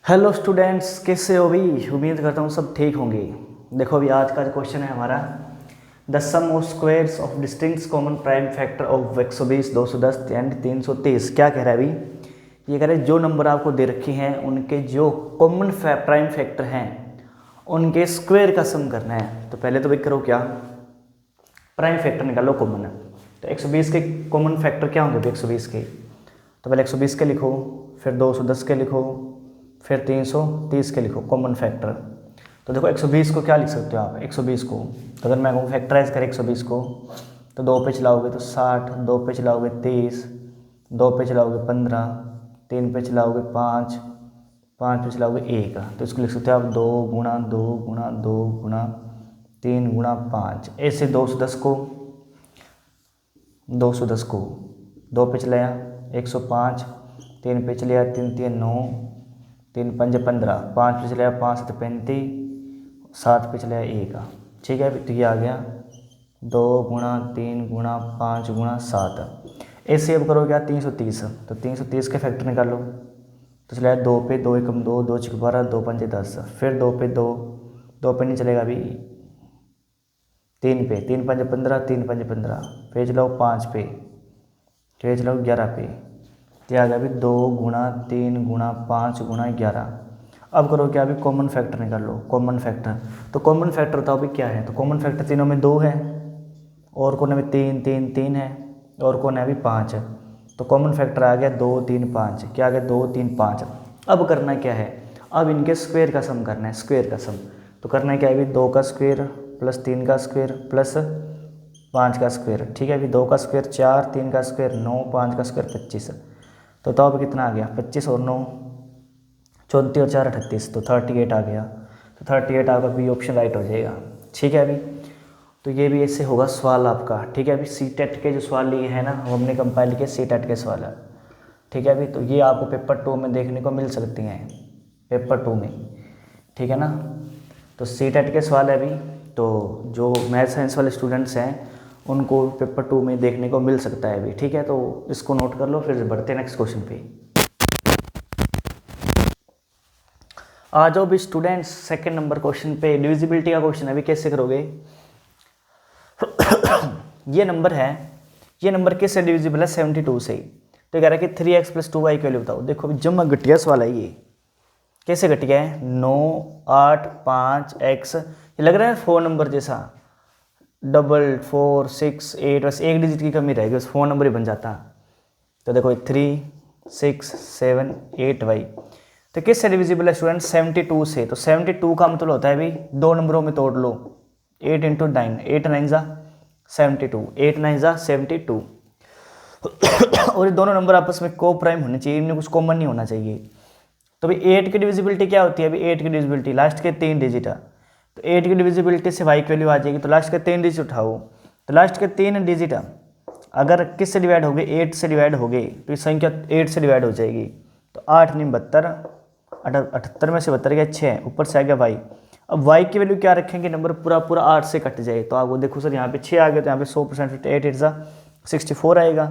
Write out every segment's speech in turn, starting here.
Hello students, कैसे हो भी। उम्मीद करता हूँ सब ठीक होंगे। देखो अभी आज का जो क्वेश्चन है हमारा, the sum of squares of distinct common prime factor of 120, 210 and 330। क्या कह रहा है अभी, ये कह रहे हैं जो नंबर आपको दे रखे हैं उनके जो कॉमन प्राइम फैक्टर हैं उनके स्क्वायर का सम करना है। तो पहले तो भाई करो क्या, प्राइम फैक्टर निकालो कॉमन। तो 120 के कॉमन फैक्टर क्या होंगे 120 के, तो पहले 120 के लिखो, फिर 210 के लिखो, फिर 330 के लिखो कॉमन फैक्टर। तो देखो 120 को क्या लिख सकते हो आप, 120 को तो अगर मैं कहूँ फैक्टराइज करें 120 को, तो 2 पे चलाओगे तो 60, 2 पे चलाओगे 30, 2 पे चलाओगे 15, 3 पे चलाओगे 5, 5 पे चलाओगे 1। तो इसको लिख सकते हो आप 2 गुणा 2 गुणा 2 गुणा 3 गुणा 5। ऐसे 210 को 2 पे चलाया 105, 3 पे चलाया 3 3 9, 3 5 15, 5 पे चलाया 5 7 35, 7 पे चलाया 1। ठीक है, तो ये आ गया 2 गुणा 3 गुणा 5 गुणा 7। ऐसे अब करो क्या 330, तो 330 के फैक्टर निकालो। तो चलाया 2 पे 2 एकम 2, 2 6 12, 2 5 10, फिर 2 पे 2, 2 पे नहीं चलेगा अभी, 3 पे 3 5 15, 3 5 15, फिर चलाओ 5 पे, फिर चलाओ 11 पे। तो आ गया अभी 2 गुणा 3 गुणा 5 गुणा 11। अब करो क्या, अभी कॉमन फैक्टर निकाल लो, कॉमन फैक्टर। तो कॉमन फैक्टर बताओ अभी क्या है, तो कॉमन फैक्टर तीनों में 2 है, और कोने में 3 3 3 है, और कोने अभी 5 है। तो कॉमन फैक्टर आ गया 2 3 5। क्या आ गया 2 3 5। अब करना क्या है, अब इनके स्क्वायर का सम करना है, स्क्वायर का सम। तो करना है क्या है अभी, 2 का स्क्वायर प्लस 3 का स्क्वायर प्लस 5 का स्क्वायर। ठीक है, अभी 2 का स्क्वायर 4, 3 का स्क्वायर 9, 5 का स्क्वायर 25। तो तब अब कितना आ गया, 25 और 9 34 और 4 38, तो 38 आ गया। तो 38 आपका बी ऑप्शन राइट हो जाएगा। ठीक है, अभी तो ये भी ऐसे होगा सवाल आपका। ठीक है, अभी सी टेट के जो सवाल लिए हैं ना, वो हमने कंपाइल किए सी टेट के सवाल है। ठीक है, अभी तो ये आपको पेपर 2 में देखने को मिल सकती हैं, पेपर 2 में। ठीक है ना, तो सी टेट के सवाल है अभी, तो जो मैथ साइंस वाले स्टूडेंट्स हैं उनको पेपर 2 में देखने को मिल सकता है अभी। ठीक है, तो इसको नोट कर लो, फिर बढ़ते हैं नेक्स्ट क्वेश्चन पे। आ जाओ भी स्टूडेंट्स, सेकंड नंबर क्वेश्चन पे। डिविजिबिलिटी का क्वेश्चन है, अभी कैसे करोगे। ये नंबर है, ये नंबर किससे डिविजिबल है, 72 से। तो कह रहा है कि 3x + 2y की वैल्यू बताओ। देखो अभी जमा घटिया सवाल है ये, कैसे घटिया है, 9 8 5 x। ये लग रहा है 4 नंबर जैसा, 4 6 8, बस एक डिजिट की कमी रहेगी, बस 4 नंबर ही बन जाता। तो देखो 3 6 7 8y। तो किससे डिविजिबल है स्टूडेंट, 72 से। तो 72 का मतलब होता है अभी 2 नंबरों में तोड़ लो, 8 × 9, 8 9 जा 72, 8 9 जा 72। और ये दोनों नंबर आपस में को प्राइम होने चाहिए, इनमें कुछ कॉमन नहीं होना चाहिए। तो भाई 8 की डिविजिबिलिटी क्या होती है, अभी 8 की डिविजिबिलिटी लास्ट के 3 डिजिट है। तो 8 की डिविजिबिलिटी से y की वैल्यू आ जाएगी, तो लास्ट के 3 डिजिट उठाओ। तो लास्ट के 3 डिजिट अगर किस से डिवाइड हो गए, 8 से डिवाइड हो गए, तो ये संख्या 8 से डिवाइड हो जाएगी। तो 8 9 72, 78 में से 72 गया 6, ऊपर से आ गया y। अब y की वैल्यू क्या रखेंगे, नंबर पूरा पूरा 8 से कट जाए। तो आपको देखो सर यहाँ पे 6 आ गया, तो यहाँ पे 100% 8 8 जा 64 आएगा।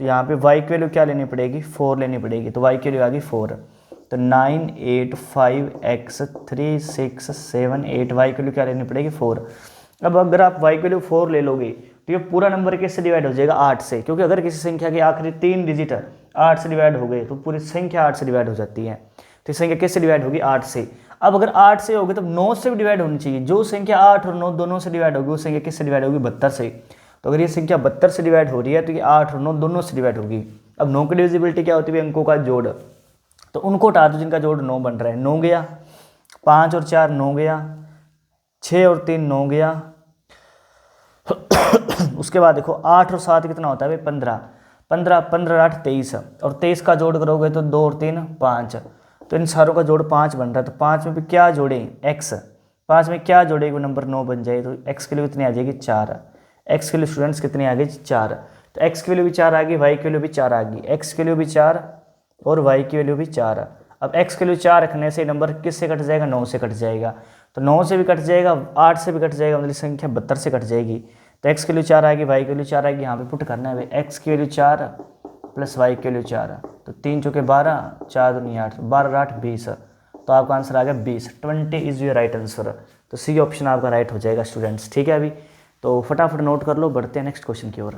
तो यहाँ पे y की वैल्यू क्या लेनी पड़ेगी, 4 लेनी पड़ेगी। तो y की वैल्यू आ गई 4। तो 9 8 5 x 3 6 7 8, y की वैल्यू क्या लेनी पड़ेगी 4। अब अगर आप y की वैल्यू 4 ले लोगे तो ये पूरा नंबर किससे डिवाइड हो जाएगा, 8 से। क्योंकि अगर किसी संख्या के आखिरी 3 डिजिट 8 से डिवाइड हो गए तो पूरी संख्या 8 से डिवाइड हो जाती है। तो संख्या किससे डिवाइड होगी, 8 से। अब अगर 8 से होगी तो 9 से भी डिवाइड होनी चाहिए। जो संख्या 8 और 9 दोनों से डिवाइड होगी वो संख्या किससे डिवाइड होगी, 72 से। तो अगर ये संख्या 72 से डिवाइड हो रही है तो ये 8 और 9 दोनों से डिवाइड होगी। अब 9 की डिविजिबिलिटी क्या होती है, अंकों का जोड़। तो उनको हटा दो जिनका जोड़ 9 बन रहा है। 9 गया, 5 और 4 9 गया, 6 और 3 9 गया। उसके बाद देखो 8 और 7 कितना होता है, 15 15 15 8 23, और 23 का जोड़ करोगे तो 2 और 3 5। तो इन सारों का जोड़ 5 बन रहा है। तो 5 में भी क्या जोड़े, x। 5 में क्या जोड़े, वो नंबर 9 बन जाए। तो x के लिए कितनी आ जाएगी, 4। x के लिए स्टूडेंट्स कितनी आ गई, 4। तो x की वैल्यू भी 4 आ गई, y की वैल्यू भी 4 आ गई, x की वैल्यू भी 4 और y की वैल्यू भी 4। अब x की वैल्यू 4 रखने से नंबर किससे कट जाएगा, 9 से कट जाएगा। तो 9 से भी कट जाएगा, 8 से भी कट जाएगा, मतलब संख्या 72 से कट जाएगी। तो x की वैल्यू 4 आएगी, y की वैल्यू 4 आएगी। यहाँ पे पुट करना है भाई, x की वैल्यू 4 प्लस y की वैल्यू 4। तो 3 चौके 12, 4 दूनी 8, 12 8 20। तो आपका आंसर आ गया 20, 20 इज योर राइट आंसर। तो सी ऑप्शन आपका राइट हो जाएगा स्टूडेंट्स, ठीक है। अभी तो फटाफट नोट कर लो, बढ़ते हैं नेक्स्ट क्वेश्चन की ओर।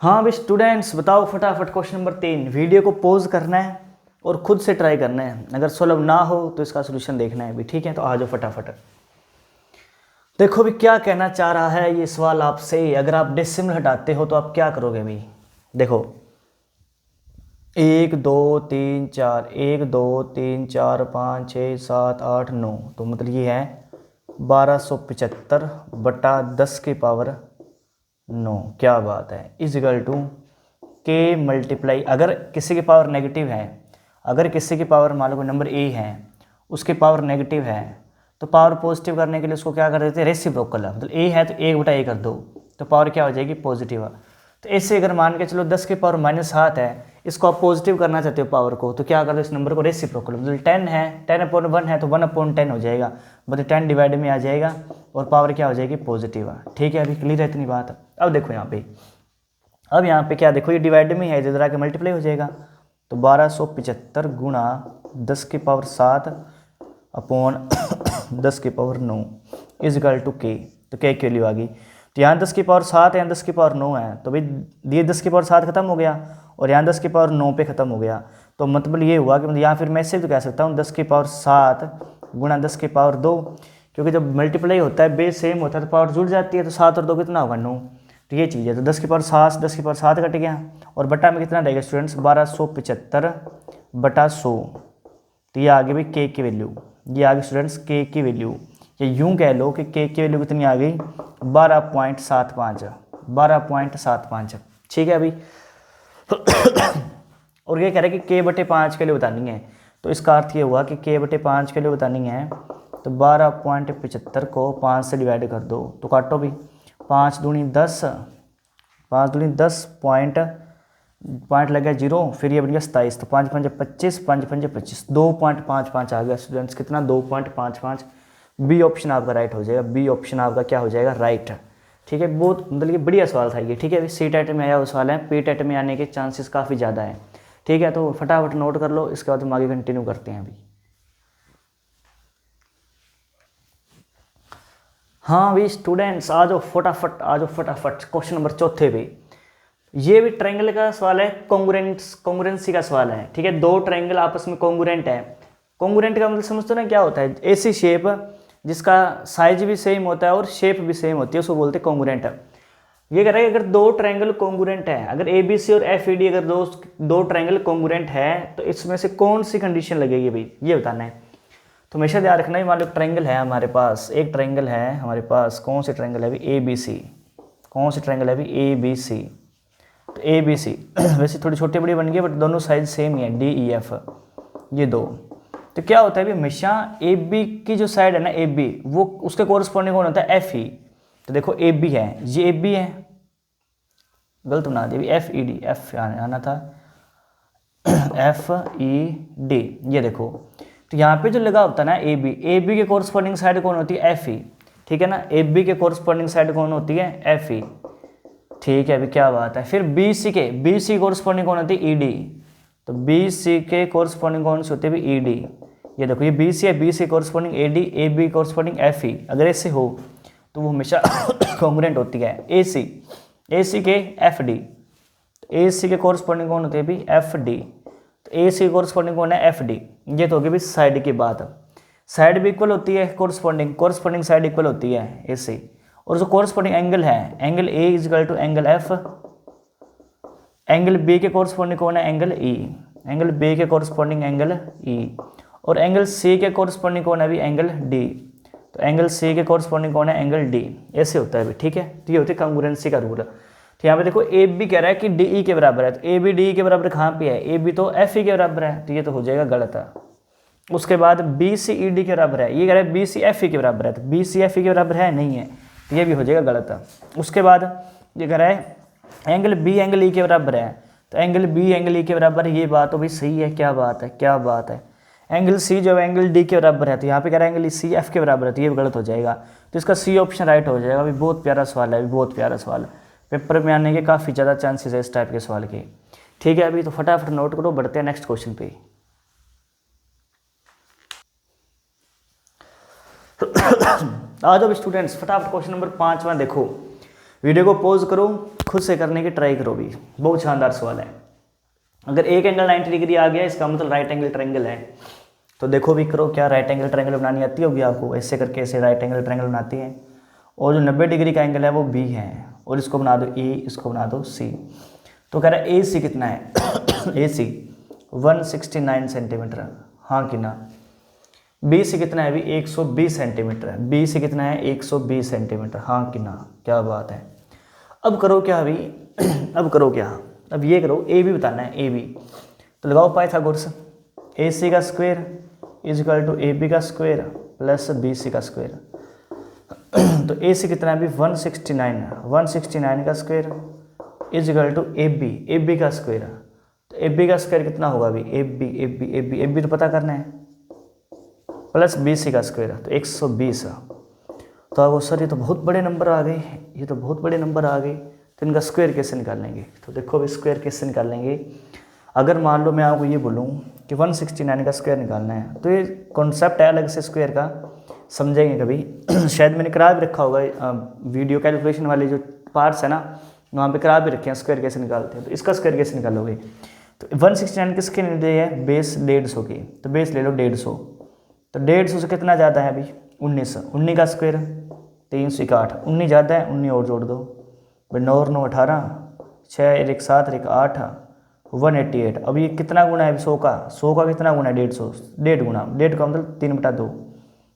हाँ अभी स्टूडेंट्स बताओ फटाफट क्वेश्चन नंबर 3, वीडियो को पॉज करना है और खुद से ट्राई करना है, अगर सॉल्व ना हो तो इसका सोल्यूशन देखना है अभी, ठीक है। तो आ जाओ फटाफट। देखो भी क्या कहना चाह रहा है ये सवाल आपसे, अगर आप डेसिमल हटाते हो तो आप क्या करोगे भाई। देखो 1 2 3 4, 1 2 3 4 5 6 7 8 9, तो मतलब ये है 1275 बटा 10 की पावर 9, क्या बात है, इजिकल टू के मल्टीप्लाई, अगर किसी की पावर नेगेटिव है, अगर किसी की पावर मान लो कोई नंबर ए है उसकी पावर नेगेटिव है, तो पावर पॉजिटिव करने के लिए उसको क्या कर देते हैं, रेसिप्रोकल है, मतलब ए है तो 1/a कर दो तो पावर क्या हो जाएगी, पॉजिटिव। तो ऐसे अगर मान के चलो 10 की पावर -7 है, इसको आप पॉजिटिव करना चाहते हो पावर को, तो क्या कर दो इस नंबर को रेसिप्रोकल, मतलब 10 है, 10/1 है तो 1/10 हो जाएगा, मतलब 10 डिवाइड में आ जाएगा और पावर क्या हो जाएगी, पॉजिटिव। ठीक है, अभी क्लियर है इतनी बात। अब देखो यहाँ पे, अब यहाँ पे क्या देखो, ये डिवाइड में है, इधर आके मल्टीप्लाई हो जाएगा, तो 1275 गुणा 10 की पावर 7 अपॉन 10 की पावर 9 इजिकल टू के, तो के की वैल्यू आ गई। तो यहाँ 10 की पावर 7 है, यहाँ 10 की पावर 9 है, तो भाई ये 10 की पावर 7 खत्म हो गया और यहाँ 10 की पावर 9 पे खत्म हो गया, तो मतलब ये हुआ कि मतलब यहाँ फिर मैं ऐसे तो कह सकता हूँ 10 की पावर 7 गुणा 10 की पावर 2, क्योंकि जब मल्टीप्लाई होता है बेस सेम होता है तो पावर जुड़ जाती है, तो 7 और 2 कितना होगा, 9, तो ये चीज़ है। तो 10 की पावर 7 10 की पावर 7 कट गया और बटा में कितना रहेगा स्टूडेंट्स, 1275 बटा 100, तो ये आगे भी के की वैल्यू, ये आगे स्टूडेंट्स के की वैल्यू, ये यूं कह लो कि के की वैल्यू कितनी आ गई, 12.75। ठीक है अभी और ये कह रहे हैं कि k/5 के लिए बतानी है, तो इसका अर्थ ये हुआ कि k/5 के लिए बतानी है, तो 12.75 को 5 से डिवाइड कर दो, तो काटो भी, 5 दूनी 10 पॉइंट लग गया 0, फिर ये बन गया 27, तो 5 5 25, 5 5 25, 2.55 आ गया स्टूडेंट्स, कितना 2.55। बी ऑप्शन आपका राइट हो जाएगा, बी ऑप्शन आपका क्या हो जाएगा, राइट। ठीक है, बहुत मतलब ये बढ़िया सवाल था ये। ठीक है, अभी सी टेट में आया हुआ सवाल है, पी टेट में आने के चांसेस काफ़ी ज़्यादा हैं। ठीक है, तो फटाफट नोट कर लो, इसके बाद हम आगे कंटिन्यू करते हैं अभी। हाँ भाई स्टूडेंट्स आ जाओ फटाफट, क्वेश्चन नंबर 4 पे। ये भी ट्रायंगल का सवाल है, कॉन्ग्रुएंसी का सवाल है। ठीक है, दो ट्रायंगल आपस में कॉन्ग्रुएंट है। कॉन्ग्रुएंट का मतलब समझते हो ना क्या होता है, ऐसी शेप जिसका साइज भी सेम होता है और शेप भी सेम होती है, उसको बोलते हैं कॉन्ग्रुएंट। ये कह रहा है अगर दो ट्रायंगल कॉन्ग्रुएंट है, अगर ABC और FED अगर दो ट्रायंगल कॉन्ग्रुएंट है तो इसमें से कौन सी कंडीशन लगेगी भाई, ये बताना है। तो हमेशा ध्यान रखना है, मान लो ट्रायंगल है हमारे पास, एक ट्रायंगल है हमारे पास, कौन सी ट्रायंगल है अभी, ABC, कौन सी ट्रायंगल है अभी, ABC। तो ABC वैसे थोड़ी छोटी बड़ी बन गई बट दोनों साइज सेम ही है, DEF ये दो। तो क्या होता है अभी, हमेशा AB की जो साइड है ना AB, वो उसके कोरस्पॉन्डिंग कौन होता है, FE। तो देखो AB है, ये AB है, गलत बना दिया, FED, F आना था FED, ये देखो। तो यहाँ पे जो लगा होता है ना AB के कोरस्पॉन्डिंग साइड कौन होती है, FE। ठीक है ना, AB के कोरस्पॉन्डिंग साइड कौन होती है, FE। ठीक है, अभी क्या बात है। फिर BC कोरस्पॉन्डिंग कौन होती है, ED। तो BC के कोरस्पॉन्डिंग कौन सी होती है, ED। ये देखो ये BC है, BC corresponding AD, AB corresponding FE। अगर ऐसे हो तो वो हमेशा कॉन्ग्रुएंट होती है। AC के FD, AC के कोरस्पॉन्डिंग कौन होती है अभी, FD। तो AC के कोरस्पॉन्डिंग कौन है, FD। ये तो होगी भी साइड की बात, साइड भी इक्वल होती है, कोरस्पॉन्डिंग साइड इक्वल होती है AC। और जो कोरस्पॉन्डिंग एंगल है, angle A equal to angle F। Angle B के कोरस्पॉन्डिंग कौन है, एंगल E। एंगल B के कोरस्पॉन्डिंग एंगल E। और एंगल C के कोरस्पॉन्डिंग कौन है अभी, एंगल D। तो एंगल C के कोरस्पॉन्डिंग कौन है, एंगल D। ऐसे होता है अभी। ठीक है, तो ये होती है कॉन्ग्रुएंसी का रूल। तो यहाँ पे देखो AB कह रहा है कि DE के बराबर है, तो AB DE के बराबर कहाँ पे है, AB तो FE के बराबर है, तो ये तो हो जाएगा गलत है। उसके बाद BC ED के बराबर है, ये कह रहा है BC FE के बराबर है, तो BC FE के बराबर है, नहीं है, तो ये भी हो जाएगा गलत है। उसके बाद ये कह रहा है एंगल B एंगल E के बराबर है, तो एंगल B एंगल E के बराबर है, ये बात तो भाई सही है, क्या बात है, क्या बात है। एंगल C जो एंगल D के बराबर है, तो यहाँ पे कह रहा है एंगल C F के बराबर है, तो ये गलत हो जाएगा। तो इसका C ऑप्शन राइट हो जाएगा। अभी बहुत प्यारा सवाल है, अभी बहुत प्यारा सवाल है, पेपर में आने के काफ़ी ज़्यादा चांसेस है इस टाइप के सवाल के। ठीक है अभी, तो फटाफट नोट करो, बढ़ते हैं नेक्स्ट क्वेश्चन पे। आ जाओ स्टूडेंट्स, फटाफट क्वेश्चन नंबर 5वां देखो। वीडियो को पॉज करो, खुद से करने की ट्राई करो भी, बहुत शानदार सवाल है। अगर एक एंगल 90 डिग्री आ गया, इसका मतलब राइट एंगल ट्रायंगल है। तो देखो भी करो, क्या राइट एंगल ट्रायंगल बनानी आती होगी आपको? ऐसे करके ऐसे राइट एंगल ट्रायंगल बनाती है, और जो 90 डिग्री का एंगल है वो बी है, और इसको बना दो ए, इसको बना दो सी। तो कह रहा है ए सी कितना है? ए सी 169 सेंटीमीटर, हाँ कि ना? बी सी कितना है अभी? 120 सेंटीमीटर है। बी सी कितना है? 120 सेंटीमीटर, हाँ कि ना? क्या बात है। अब करो क्या अभी? अब करो क्या? अब ये करो, ए बी बताना है, ए बी। तो लगाओ पाइथागोरस, ए सी का square is equal to A B का स्क्वायर प्लस बी सी का स्क्वायर। तो ए सी कितना है अभी? 169 का square is equal to A B का स्क्वायर। तो ए बी का स्क्वायर कितना होगा अभी? ए बी तो पता करना है, प्लस बी सी का स्क्वायर, तो 120। तो अब सर ये तो बहुत बड़े नंबर आ गए, ये तो बहुत बड़े नंबर आ गए, तो इनका स्क्वायर कैसे निकालेंगे? तो देखो अभी स्क्वायर कैसे निकालेंगे। अगर मान लो मैं आपको ये बोलूँ कि 169 का स्क्वायर निकालना है, तो ये कॉन्सेप्ट है अलग से स्क्वायर का, समझेंगे कभी। शायद मैंने करा भी रखा होगा, वीडियो कैलकुलेशन वाले जो पार्ट्स है ना, वहाँ पे करा भी रखे हैं स्क्वायर कैसे निकालते हैं। तो इसका स्क्वायर कैसे निकालोगे? तो 169 किसके लिए है? बेस 150 की, तो बेस ले लो 150। तो 150 से कितना ज़्यादा है अभी? 19 का स्क्वायर 361, 19 ज़्यादा है, 19 और जोड़ दो भाई, 9 और 9 18, 6 और 1 7 और 1 8, 188। अब ये कितना गुना है 100 का? 100 का कितना गुना है? 150, 1.5 गुना, 1.5 का मतलब 3/2,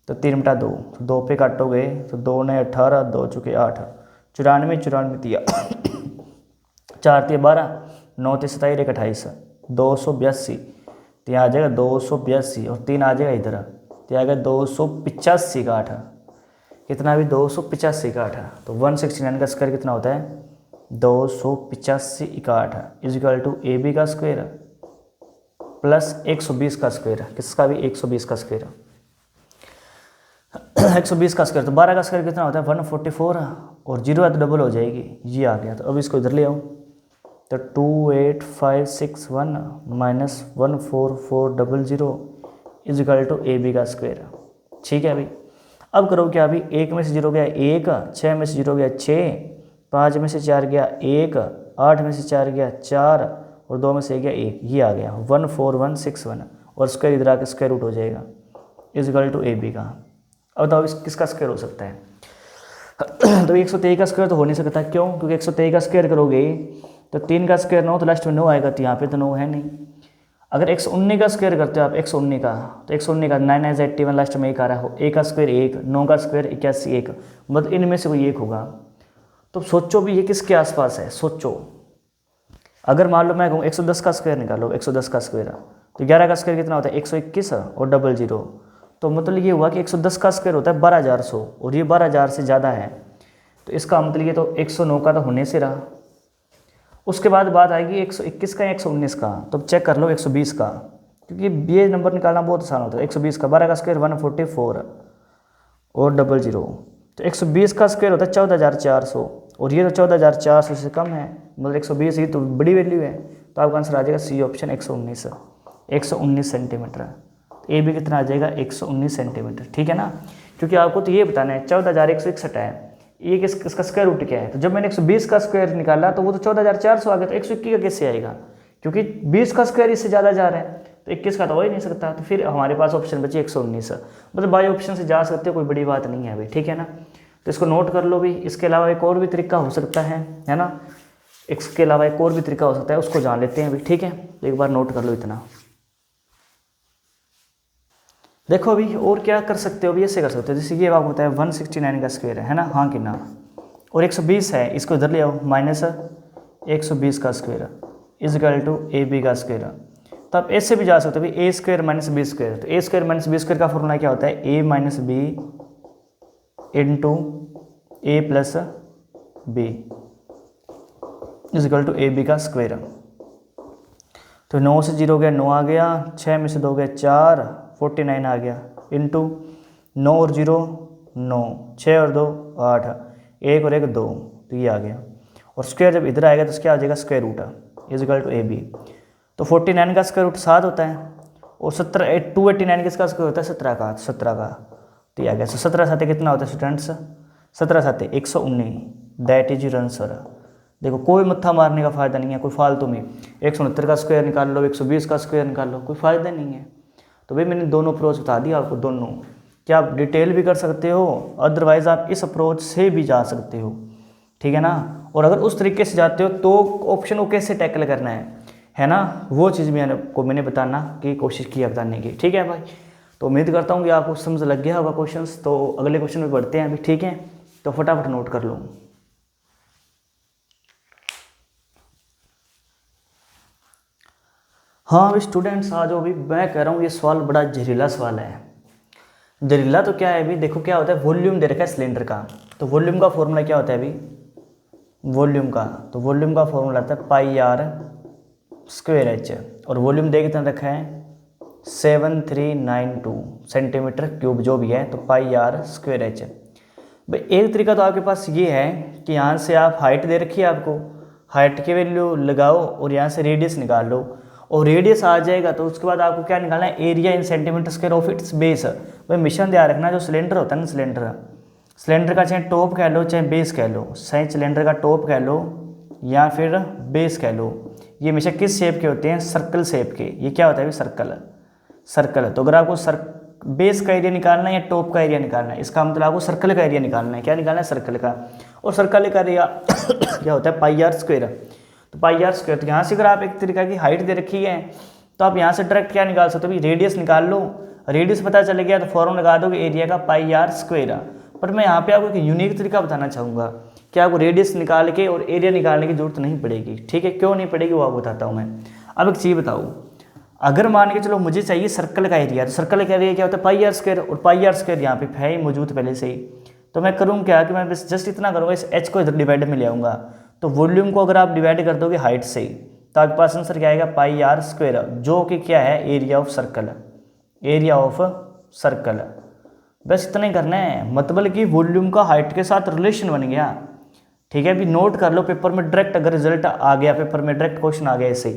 तो 3/2, तो 2 पे काटोगे तो 2 ने 18, 2 चुके 8, 94 दिया, 4 × 12, 9 × 27, 1 28, 282। तो यहाँ आ जाएगा 282, और 3 आ जाएगा इधर, तो आ गया 285 का 8, कितना भी? 285 का 8। तो 169 का स्क्वायर कितना होता है? 285 का 8 is equal to A B का स्क्वायर प्लस 120 का स्क्वायर। किसका भी? 120 का स्क्वायर। 120 का स्क्वायर, तो 12 का स्क्वायर कितना होता है? 144, और 0 है तो डबल हो जाएगी, ये आ गया। तो अब इसको इधर ले आओ, तो 28561 minus 14400 is equal to A B का स्क्वायर। ठीक है अभी, अब करो क्या अभी? 1 में से 0 गया 1, 6 में से 0 गया 6, 5 में से 4 गया 1, 8 में से 4 गया 4, और 2 में से गया 1, ये आ गया 14161, और स्क्वायर इधर आके स्क्वायर रूट हो जाएगा is equal to A B का। अब बताओ किसका स्क्वायर हो सकता है? तो 123 का स्क्वायर तो हो नहीं सकता, क्यों? क्योंकि 123 का स्क्वायर करोगे तो 3 का स्क्वायर 9, तो लास्ट में 9 आएगा, तो यहाँ पे तो 9 है नहीं। अगर 119 का स्क्वायर करते हो आप, 119 का, तो 119 का 9 9 81, लास्ट में 1 आ रहा हो, 1 का स्क्वायर 1, 9 का स्क्वायर 81, 1, मतलब इनमें से कोई एक होगा। तो सोचो भी ये किसके आसपास है, सोचो। अगर मान लो मैं कहूँ 110 का स्क्वायर निकालो, 110 का स्क्वायर, तो 11 का स्क्वायर कितना होता है? 121 और 00, तो मतलब ये हुआ कि 110 का स्क्वायर होता है 12100, और ये 12000 से ज़्यादा है, तो इसका मतलब ये तो 109 का तो होने से रहा। उसके बाद बात आएगी 121 का या 119 का, तो चेक कर लो 120 का, क्योंकि ये नंबर निकालना बहुत आसान होता है। 120 का 12 का स्क्वायर 144 और 00, तो 120 का स्क्वायर होता है 14400, और ये तो 14400 से कम है, मतलब 120 ये तो बड़ी वैल्यू है। तो आपका आंसर आ जाएगा सी ऑप्शन 119 सेंटीमीटर। तो ए भी कितना आ जाएगा? 119 सेंटीमीटर, ठीक है ना? क्योंकि आपको तो ये बताना है 14161 है, ये इसका स्क्वायर रूट क्या है। तो जब मैंने 120 का स्क्वायर निकाला तो वो तो 14400 आ गया, तो 121 का कैसे आएगा? क्योंकि 20 का स्क्वायर इससे ज़्यादा जा रहा है, तो 21 का तो हो ही नहीं सकता। तो फिर हमारे पास ऑप्शन बची 119, मतलब बाई ऑप्शन से जा सकते हो, कोई बड़ी बात नहीं है अभी, ठीक है ना? तो इसको नोट कर लो भी। इसके अलावा एक और भी तरीका हो सकता है ना? इसके अलावा एक और भी तरीका हो सकता है, उसको जान लेते हैं अभी, ठीक है? तो एक बार नोट कर लो इतना। देखो अभी और क्या कर सकते हो, अभी ऐसे कर सकते हो, जैसे ये आपको बताया 169 का स्क्वायर है ना, हाँ कि ना? और 120 है, इसको इधर ले आओ, माइनस 120 का square is equal to A B का स्क्वायर। तो आप ऐसे भी जा सकते हो, A square minus B square. तो A square minus B square का फॉर्मूला क्या होता है? A minus B into A plus B is equal to A B का स्क्वायर। तो 9 से 0 गया 9 आ गया, 6 में से 2 गया 4, 49 आ गया, इंटू 9 और 0 9, 6 और 2 8, 1 और 1 2, तो ये आ गया। और स्क्वायर जब इधर आएगा तो क्या आ जाएगा? Square root. Is equal to A B. तो 49 का स्क्वायर रूट 7 होता है और 289 किसका स्क्वायर होता है 17 का, 17 का तो ये आ गया। 17 साथे कितना होता है स्टूडेंट्स, 17 साथे 119, दैट इज योर आंसर। देखो कोई मत्था मारने का फ़ायदा नहीं है, कोई फालतू में 169 का स्क्वायर निकाल लो, 120 का स्क्वायर निकाल लो, कोई फ़ायदा नहीं है। तो भाई मैंने दोनों अप्रोच बता दिया आपको, दोनों क्या आप डिटेल भी कर सकते हो, अदरवाइज़ आप इस अप्रोच से भी जा सकते हो, ठीक है ना। और अगर उस तरीके से जाते हो तो ऑप्शन को कैसे टैकल करना है ना, वो चीज़ भी मैंने बताना की कोशिश किया बताने की, ठीक है भाई। तो उम्मीद करता हूँ कि आपको समझ लग गया होगा क्वेश्चंस। तो अगले क्वेश्चन में बढ़ते हैं अभी, ठीक है। तो फटाफट नोट कर लो। हाँ अभी स्टूडेंट्स आ जाओ, अभी मैं कह रहा हूँ ये सवाल बड़ा जहरीला सवाल है। जहरीला तो क्या है अभी, देखो क्या होता है, वॉल्यूम दे रखा है सिलेंडर का, तो वॉल्यूम का फॉर्मूला क्या होता है अभी, वॉल्यूम का, तो वॉल्यूम का फॉर्मूला आता है पाई आर स्क्वायर एच, और वॉल्यूम दे कितना रखा है 7392 सेंटीमीटर क्यूब जो भी है, तो पाई आर स्क्वायर एच। भाई एक तरीका तो आपके पास ये है कि यहाँ से आप हाइट दे रखी है आपको, हाइट की वैल्यू लगाओ और यहाँ से रेडियस निकाल लो, और रेडियस आ जाएगा तो उसके बाद आपको क्या निकालना है, area in centimetre square of its base. भाई मिशन ध्यान रखना, जो सिलेंडर होता है ना, सिलेंडर का चाहे टॉप कह लो चाहे बेस कह लो, चाहे सिलेंडर का टॉप कह लो या फिर बेस कह लो, ये हमेशा किस शेप के होते हैं, सर्कल शेप के। ये क्या होता है सर्कल, सर्कल। तो अगर आपको बेस का एरिया निकालना है या टॉप का एरिया निकालना है, इसका मतलब आपको सर्कल का एरिया निकालना है। क्या निकालना है, सर्कल का। और सर्कल का एरिया क्या होता है, पाई आर स्क्वायर। तो पाई आर स्क्वायर, तो यहाँ से अगर आप एक तरीका की हाइट दे रखी है तो आप यहाँ से डायरेक्ट क्या निकाल सकते हो, रेडियस निकाल लो, रेडियस पता चल गया तो फॉर्मूला लगा दोगे एरिया का पाई आर स्क्वायर। पर मैं यहाँ पे आपको एक यूनिक तरीका बताना चाहूँगा कि आपको रेडियस निकाल के और एरिया निकालने की जरूरत नहीं पड़ेगी, ठीक है। क्यों नहीं पड़ेगी वो आपको बताता हूँ मैं। अब एक चीज़ बताओ, अगर मान के चलो मुझे चाहिए सर्कल का एरिया, तो सर्कल का एरिया क्या होता है पाई आर स्क्वायर, और पाई आर स्क्वायर यहाँ पे है ही मौजूद पहले से ही। तो मैं करूँ क्या कि मैं बस जस्ट इतना करूँगा, इस एच को इधर डिवाइड में ले आऊँगा, तो वॉल्यूम को अगर आप डिवाइड कर दोगे हाइट से तो आपके पास आंसर क्या आएगा, पाई आर स्क्वायर, जो कि क्या है area of circle, area of circle. बस इतना ही करना है, मतलब कि वॉल्यूम का हाइट के साथ रिलेशन बन गया, ठीक है। अभी नोट कर लो, पेपर में डायरेक्ट अगर रिजल्ट आ गया, पेपर में डायरेक्ट क्वेश्चन आ गया ऐसे ही,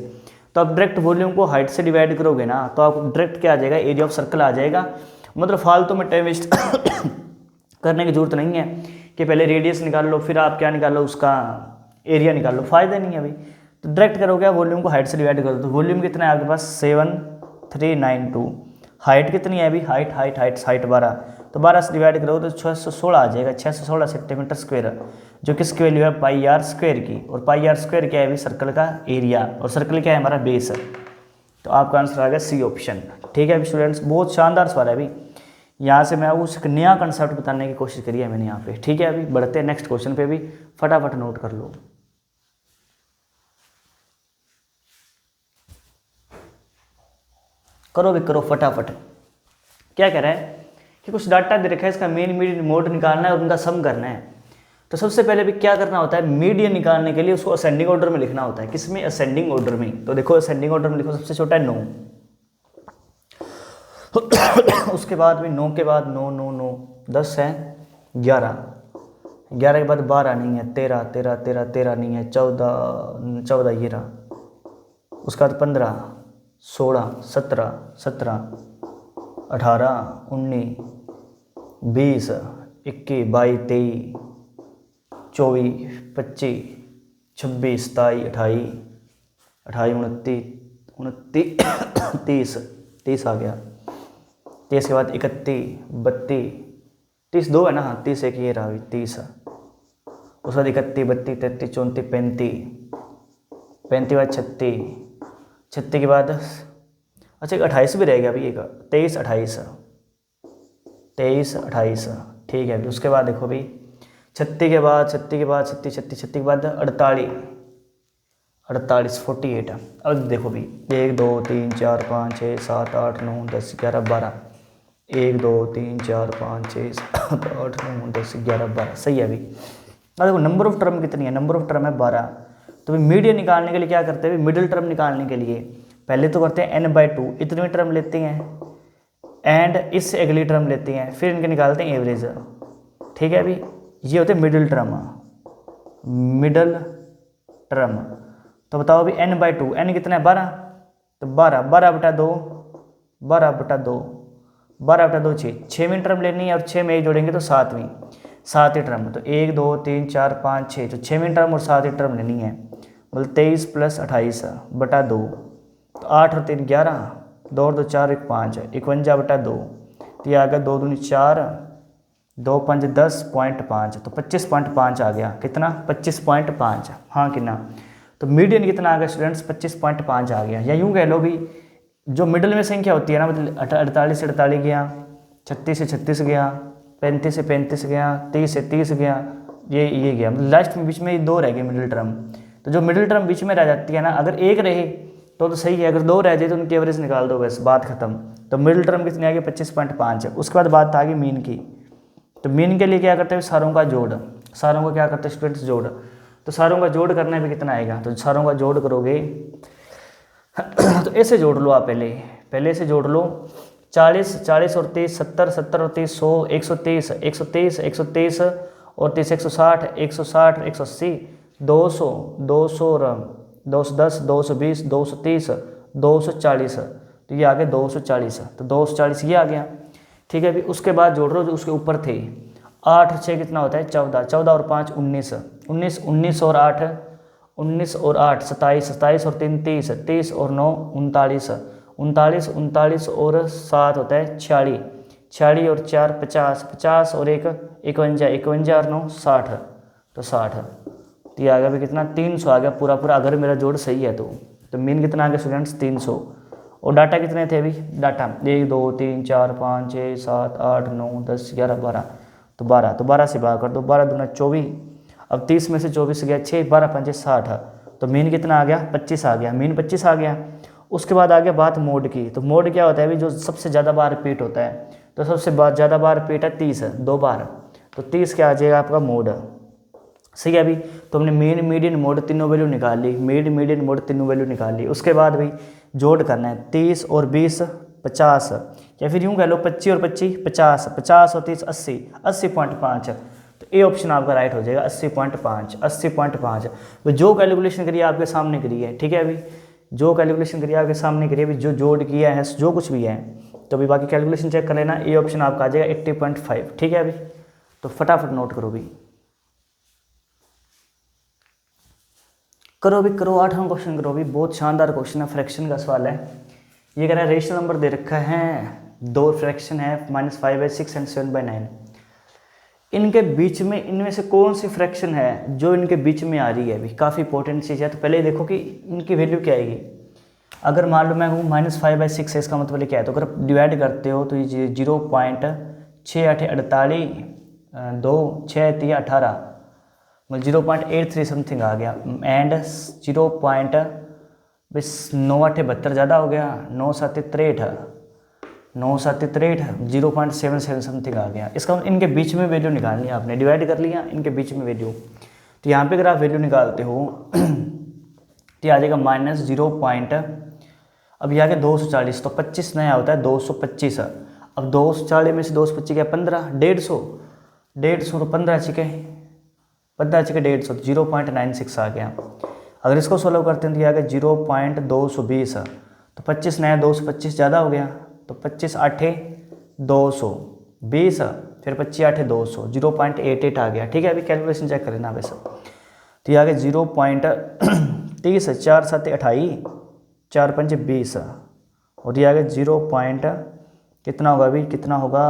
तो आप डायरेक्ट वॉल्यूम को हाइट से डिवाइड करोगे ना, तो आपको डायरेक्ट क्या आ जाएगा, एरिया ऑफ सर्कल आ जाएगा। मतलब फालतू में टाइम वेस्ट करने की जरूरत नहीं है कि पहले रेडियस निकाल लो फिर आप क्या निकालो, उसका एरिया निकाल लो, फायदा नहीं है अभी। तो डायरेक्ट करोगे वॉल्यूम को हाइट से डिवाइड करो, तो वॉल्यूम कितना है आपके पास 7392, हाइट कितनी है अभी, हाइट 12, तो 12 से डिवाइड करो तो 616 आ जाएगा, 616 सेंटीमीटर स्क्वायर, जो किसकी वैल्यू है पाई आर स्क्वायर की। और पाई आर स्क्वायर क्या है अभी, सर्कल का एरिया, और सर्कल क्या है हमारा बेस। तो आपका आंसर आ गया सी ऑप्शन, ठीक है अभी स्टूडेंट्स। बहुत शानदार सवाल है अभी, यहाँ से मैं उस नया कंसेप्ट बताने की कोशिश करी है मैंने यहाँ पे, ठीक है। अभी बढ़ते हैं नेक्स्ट क्वेश्चन पे, भी फटाफट नोट कर लो। करो भी करो फटाफट। क्या कह रहा है कि कुछ डाटा दे रखा है, इसका मेन मीडियन मोड निकालना है और उनका सम करना है। तो सबसे पहले भी क्या करना होता है, मीडियन निकालने के लिए उसको असेंडिंग ऑर्डर में लिखना होता है। किसमें, असेंडिंग ऑर्डर में। तो देखो असेंडिंग ऑर्डर में लिखो, सबसे छोटा है 9, उसके बाद भी 9 के बाद 9 9 9 10 है 11, 11 के बाद 12 नहीं है, 13 13 13 13 नहीं है, 14 14 ये रहा, उसके बाद 15 16 17 17 18 19 20 21 22 23 24 25 26 27 28 28 29 30 30 आ गया, 30 के बाद 31 32 30 2 है ना, हाँ 30 एक ये रहा अभी 30, उसके बाद 31 32 33 34 35 35 के बाद 36 36 के बाद अच्छा एक 28 भी रहेगा अभी, एक 23 28 23 28, ठीक है। उसके बाद देखो अभी 36 के बाद 36 के बाद 36 36 36 के बाद 48 48 48। अब देखो भी 1 2 3 4 5 6 7 8 9 10 11 12, 1 2 3 4 5 6 7 8 9 10 11 12, सही है अभी। अब देखो नंबर ऑफ टर्म कितनी है, नंबर ऑफ टर्म है 12। तो भी मीडियन निकालने के लिए क्या करते हैं, मिडिल टर्म निकालने के लिए पहले तो करते हैं n/2, इतनी टर्म लेते हैं एंड इससे अगली टर्म लेते हैं, फिर इनके निकालते हैं एवरेज, ठीक है। अभी ये होते हैं मिडिल टर्म, मिडल टर्म। तो बताओ अभी n/2, n कितना है 12, तो 12/2, 12/2, 12/2 6वीं टर्म लेनी है और 6 में एक जोड़ेंगे तो 7वीं टर्म, तो 1 2 3 4 5 6, तो 6वीं टर्म और 7वीं टर्म लेनी है, मतलब 23 + 28/2, तो 8 और 3 11, 2 और 2 4 1 5, 51/2, तो ये आ गया 2 दूनी 4, 2 5 10.5, तो 25.5 आ गया, कितना 25.5, हाँ कि ना। तो मीडियन कितना आ गया स्टूडेंट्स 25.5 आ गया, या यूँ कह लो भी जो मिडल में संख्या होती है ना, मतलब 48 से 48 गया, 36 से 36 गया, 35 से 35 गया, 30 से 30 गया, ये गया, मतलब लास्ट में बीच में 2 रह गए मिडिल टर्म। तो जो मिडिल टर्म बीच में रह जाती है ना, अगर एक रहे तो सही है, अगर 2 रह जाए तो उनकी एवरेज निकाल दो, बस बात खत्म। तो मिडिल टर्म कितनी आ गई 25.5 है। उसके बाद बात आ गई मीन की। तो मीन के लिए क्या करते हैं सारों का जोड़, सारों का क्या करते हैं स्टूडेंट्स जोड़। तो सारों का जोड़ करने में कितना आएगा, तो सारों का जोड़ करोगे तो ऐसे जोड़ लो आप, पहले से जोड़ लो 40 40 और 30 70 70 और 30 100 130 130 130 और 30 160 160 180 200 200 और 210 220 230 240, तो ये आ गया 240, तो 240 ये आ गया, ठीक है। अभी उसके बाद जोड़ रहे हो जो उसके ऊपर थे, 8 और 6 कितना होता है 14, 14 और 5 19 19 19 और 8 19 और 8 27 27 और 3 30 30 और 9 39 39 39 और 7 होता है 46 46 और 4 50 50 और 1 51 51 और 9 60, तो 60, तो ये आ गया भी कितना 300 आ गया पूरा पूरा, अगर मेरा जोड़ सही है तो मीन कितना आ गया स्टूडेंट्स 300। और डाटा कितने थे अभी, डाटा 1 2 3 4 5 6 7 8 9 10 11 12, तो 12 से भाग कर दो, 12 दूना 24, अब 30 में से 24 गया 6, 12 5 60, तो मीन कितना आ गया 25 आ गया, मीन 25 आ गया। उसके बाद आ गया बात मोड की। तो मोड क्या होता है अभी, जो सबसे ज़्यादा बार रिपीट होता है, तो सबसे ज़्यादा बार रिपीट है 30 2 बार, तो 30 क्या आ जाएगा आपका मोड, सही है। अभी तो हमने मीन मीडियन मोड तीनों वैल्यू निकाल ली, मीडियन मोड तीनों वैल्यू निकाल ली। उसके बाद भाई जोड़ करना है 30 और 20 50, या फिर यूँ कह लो 25 और 25 50, 50 और 30 80 80.5, तो ए ऑप्शन आपका राइट हो जाएगा 80.5 80.5। तो जो कैलकुलेशन करिए आपके सामने करी है, ठीक है। अभी जो कैलकुलेशन करिए आपके सामने करिए, अभी जो जोड़ किया है जो कुछ भी है, तो अभी बाकी कैलकुलेशन चेक कर लेना, ए ऑप्शन आपका आ जाएगा 80.5, ठीक है। अभी तो फटाफट नोट करो भी, करो भी करो। 8वां क्वेश्चन करो भी, बहुत शानदार क्वेश्चन है, फ्रैक्शन का सवाल है। ये कह रहा है रेशनल नंबर दे रखा है, 2 फ्रैक्शन है -5/6 एंड 7/9, इनके बीच में इनमें से कौन सी फ्रैक्शन है जो इनके बीच में आ रही है। अभी काफ़ी इंपॉर्टेंट चीज़ है। तो पहले देखो कि इनकी वैल्यू क्या आएगी। अगर मान लो मैं हूँ -5/6 है, इसका मतलब क्या है, तो अगर डिवाइड करते हो तो ये 0.6848 2 6 3 18, मतलब 0.83 समथिंग आ गया, एंड 0.9 ज़्यादा हो गया, 9 7 63 9 7 63 0.77 समथिंग आ गया। इसका इनके बीच में वैल्यू निकालनी है आपने, डिवाइड कर लिया इनके बीच में वैल्यू। तो यहाँ पे अगर आप वैल्यू निकालते हो तो आ जाएगा -0. अब ये आ गया 240, तो 25 नया होता है 225। अब 240 में से 225 क्या 15, 150 तो 15 छिके 150, 0.96 आ गया। अगर इसको सोल्व करते हैं तो ये आ गया 0.220, तो 25 नया 225 ज़्यादा हो गया, तो 25 8 220, फिर 25 8 200, 0.88 आ गया, ठीक है। अभी कैलकुलेशन चेक करें ना वैसे, तो ये आ गया 0.30 4 7 28 4 5 20, और ये आ गया 0. कितना होगा अभी, कितना होगा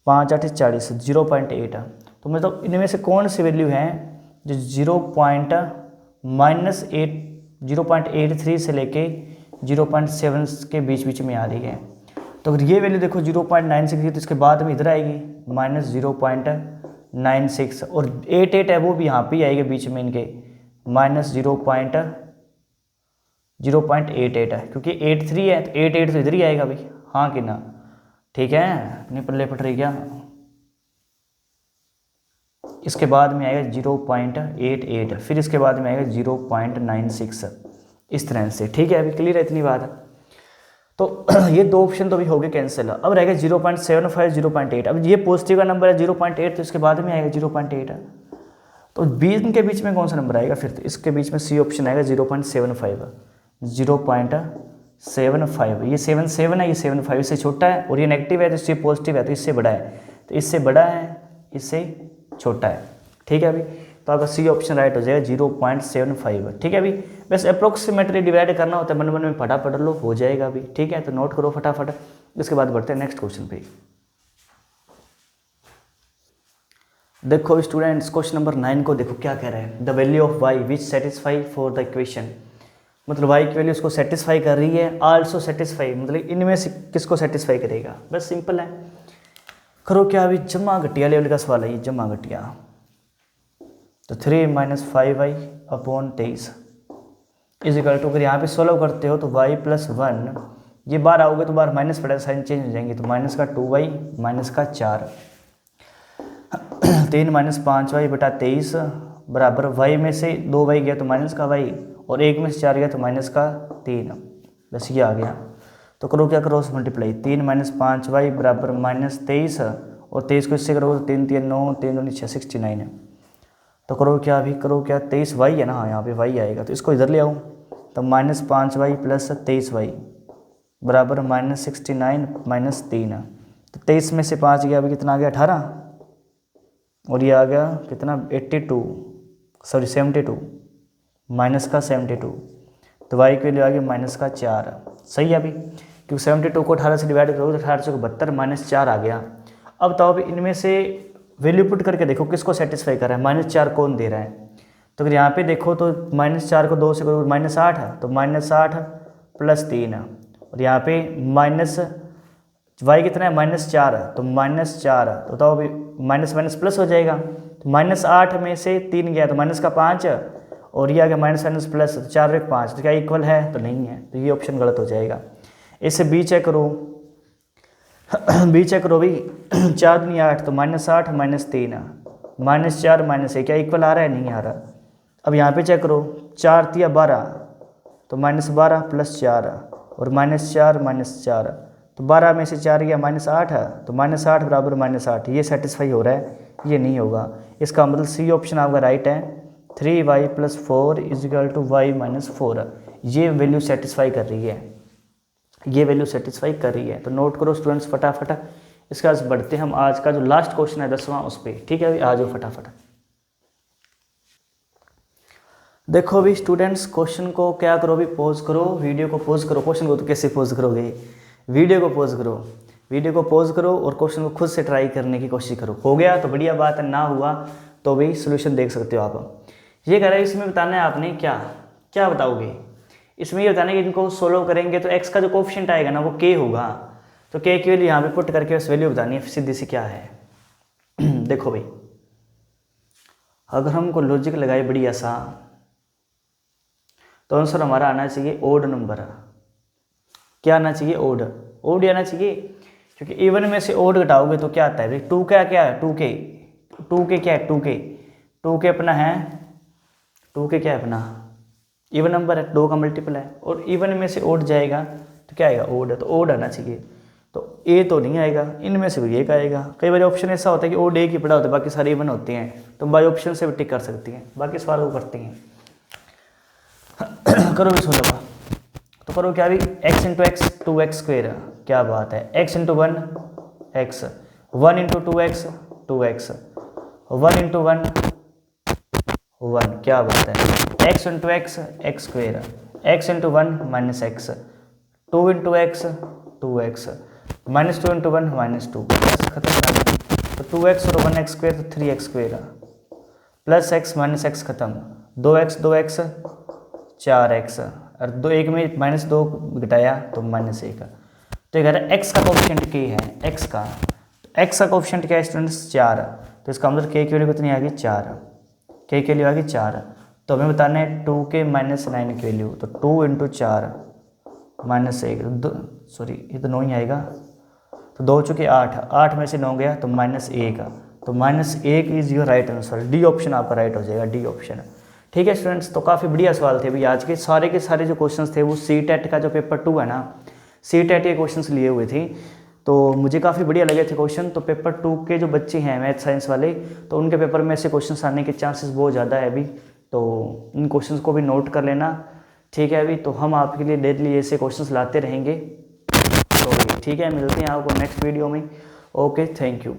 5 8 40, 0.8। तो मतलब इनमें से कौन सी वैल्यू है जो 0.83 से लेके 0.7 के बीच में आ रही है। तो अगर ये वैल्यू देखो 0.96 है, तो इसके बाद में इधर आएगी -0.96, और 88 है वो भी यहाँ पे ही आएगी बीच में इनके, -0.88 है, क्योंकि 83 है तो 88 तो इधर ही आएगा भाई, हाँ कि ना, ठीक है। नहीं पल्ले पट रही क्या। इसके बाद में आएगा 0.88, फिर इसके बाद में आएगा 0.96, इस तरह से, ठीक है। अभी क्लियर है इतनी बात। तो ये 2 ऑप्शन तो अभी हो गए कैंसिल। अब रहेगा 0.75 0.8। अब ये पॉजिटिव का नंबर है 0.8, तो इसके बाद में आएगा 0.8। तो 20 के बीच में कौन सा नंबर आएगा फिर? तो इसके बीच में सी ऑप्शन आएगा 0.75। 0.75 ये 77 है, ये 75 इससे छोटा है, और ये नेगेटिव है तो इससे पॉजिटिव है तो इससे बड़ा है, तो इससे बड़ा है इससे छोटा है। ठीक है अभी, तो आपका सी ऑप्शन राइट हो जाएगा 0.75। ठीक है अभी, बस अप्रोक्सीमेटली डिवाइड करना होता है, मन मन में फटाफट लो हो जाएगा अभी। ठीक है, तो नोट करो फटाफट। इसके बाद बढ़ते हैं नेक्स्ट क्वेश्चन पे। देखो स्टूडेंट्स, क्वेश्चन नंबर 9 को देखो क्या कह रहा है। The value of y which satisfy for the equation, मतलब y की वैल्यू इसको सेटिस्फाई कर रही है, आल्सो सेटिस्फाई मतलब इनमें से किसको सेटिस्फाई करेगा। बस सिंपल है, करो क्या अभी, जमा घटिया लेवल का सवाल है ये, जमा घटिया। तो 3 - 5y अपॉन 23 इजिकल टू, अगर यहाँ पे सोल्व करते हो तो y + 1, ये बार आओगे तो बार माइनस पड़ेगा, साइन चेंज हो जाएंगे, तो माइनस का 2y माइनस का 4, 3 - 5y बटा 23 बराबर y में से 2y गया तो माइनस का y, और 1 में से 4 गया तो माइनस का 3। बस ये आ गया। तो करो क्या, क्रॉस मल्टीप्लाई, 3 - 5y बराबर -23, और 23 को इससे करोगे तो 3 - 3 = 9, 3 × 6 = 69। तो करो क्या अभी, करो क्या, 23y है ना, हाँ यहाँ पे y आएगा, तो इसको इधर ले आऊँ, तो -5y + 23y बराबर -69 - 3। तो 23 में से 5 गया, अभी कितना आ गया, 18, और ये आ गया कितना, 72 माइनस का 72, तो y की वैल्यू आ गई -4। सही है अभी, क्योंकि 72 को 18 से डिवाइड करोगे तो 1872 -4 आ गया। अब तो अब इनमें से वैल्यू पुट करके देखो किसको सेटिस्फाई कर रहा है, -4 कौन दे रहा है। तो अगर यहाँ पे देखो तो -4 को 2 से करो -8 है, तो -8 + 3, और यहाँ पे माइनस y कितना है, -4, तो -4, तो बताओ अभी माइनस माइनस प्लस हो जाएगा, तो -8 में से 3 गया तो माइनस का 5, और ये आ गया माइनस माइनस प्लस, तो 4 और 1 5, तो क्या इक्वल है, तो नहीं है, तो ये ऑप्शन गलत हो जाएगा। इससे बी चेक करो, बी चेक करो भाई, 4 दूनी 8, तो -8 - 3 -4 -1, क्या इक्वल आ रहा है, नहीं आ रहा। अब यहाँ पे चेक करो, 4 × 3 = 12, तो -12 + 4, और -4 -4, तो 12 में से 4 गया -8, तो -8 बराबर -8, ये सेटिस्फाई हो रहा है, ये नहीं होगा। इसका मतलब सी ऑप्शन आपका राइट है, 3y + 4 = y - 4, ये वैल्यू सेटिस्फाई कर रही है, ये वैल्यू सेटिस्फाई कर रही है। तो नोट करो स्टूडेंट्स फटाफट। इसके बाद बढ़ते हैं हम आज का जो लास्ट क्वेश्चन है 10वां उस पर। ठीक है अभी, आ जाओ फटाफट। देखो अभी स्टूडेंट्स, क्वेश्चन को क्या करो, अभी पॉज करो, वीडियो को पॉज करो। क्वेश्चन को तो कैसे पॉज करोगे, वीडियो को पॉज करो, वीडियो को पॉज करो और क्वेश्चन को खुद से ट्राई करने की कोशिश करो। हो गया तो बढ़िया बात है, ना हुआ तो भी सोल्यूशन देख सकते हो आप। ये कह रहा है इसमें बताना है आपने क्या क्या बताओगे, इसमें ये बताना है कि इनको सोल्व करेंगे तो x का जो कोफिशिएंट आएगा ना वो k होगा, तो k की वैल्यू यहाँ पे पुट करके उस वैल्यू बतानी है, सीधी सी क्या है। देखो भाई, अगर हमको लॉजिक लगाए बढ़िया सा, तो आंसर हमारा आना चाहिए ओड नंबर। क्या आना चाहिए, ओड, ओड आना चाहिए, क्योंकि इवन में से ओड घटाओगे तो क्या आता है भाई, 2 क्या क्या है, 2k क्या है, 2k अपना है, 2k क्या है अपना इवन नंबर है, 2 का मल्टीपल है, और इवन में से ओड जाएगा तो क्या आएगा, ओड है, तो ओड आना चाहिए। तो ए तो नहीं आएगा, इनमें से कोई एक आएगा। कई बार ऑप्शन ऐसा होता है कि ओड एक ही पड़ा होता है, बाकी सारे इवन होते हैं, तो बाई ऑप्शन से भी टिक कर सकती हैं, बाकी सवाल वो करती हैं। करो भी सोलह, तो करो क्या भी, x × x 2x², क्या बात है, x × 1 x, 1 × 2x 2x, 1 × 1 1, क्या बात है, x × x x², x × 1 -x, 2 × x 2x, -2 × 1 -2, बस खत्म। तो 2x और 1x² तो 3x² प्लस x - x खत्म, 2x 2x 4x, और 2 1 में -2 घटाया तो -1। तो ये कह रहा है x का कोफिशिएंट k है, x का कोफिशिएंट क्या है स्टूडेंट्स, 4, तो इसका मतलब k की वैल्यू कितनी आ गई, 4, k की वैल्यू आ गई 4। तो हमें बताना है 2k - 9 की वैल्यू, तो 2 × 4 -1, सॉरी ये तो 9 ही आएगा, तो 2 चुके 8, 8 में से 9 गया तो -1, तो -1 is your right answer. D option आपका राइट हो जाएगा, डी ऑप्शन। ठीक है स्टूडेंट्स, तो काफ़ी बढ़िया सवाल थे भैया आज के सारे जो क्वेश्चंस थे वो सी टेट का जो पेपर 2 है ना, सी टेट के क्वेश्चंस लिए हुए थे। तो मुझे काफ़ी बढ़िया लगे थे क्वेश्चन। तो पेपर 2 के जो बच्चे हैं मैथ साइंस वाले, तो उनके पेपर में ऐसे क्वेश्चन आने के चांसेस बहुत ज़्यादा है अभी, तो इन क्वेश्चंस को भी नोट कर लेना, ठीक है। अभी तो हम आपके लिए डेली ऐसे क्वेश्चंस लाते रहेंगे। तो ठीक है, मिलते हैं आपको नेक्स्ट वीडियो में। Okay, thank you.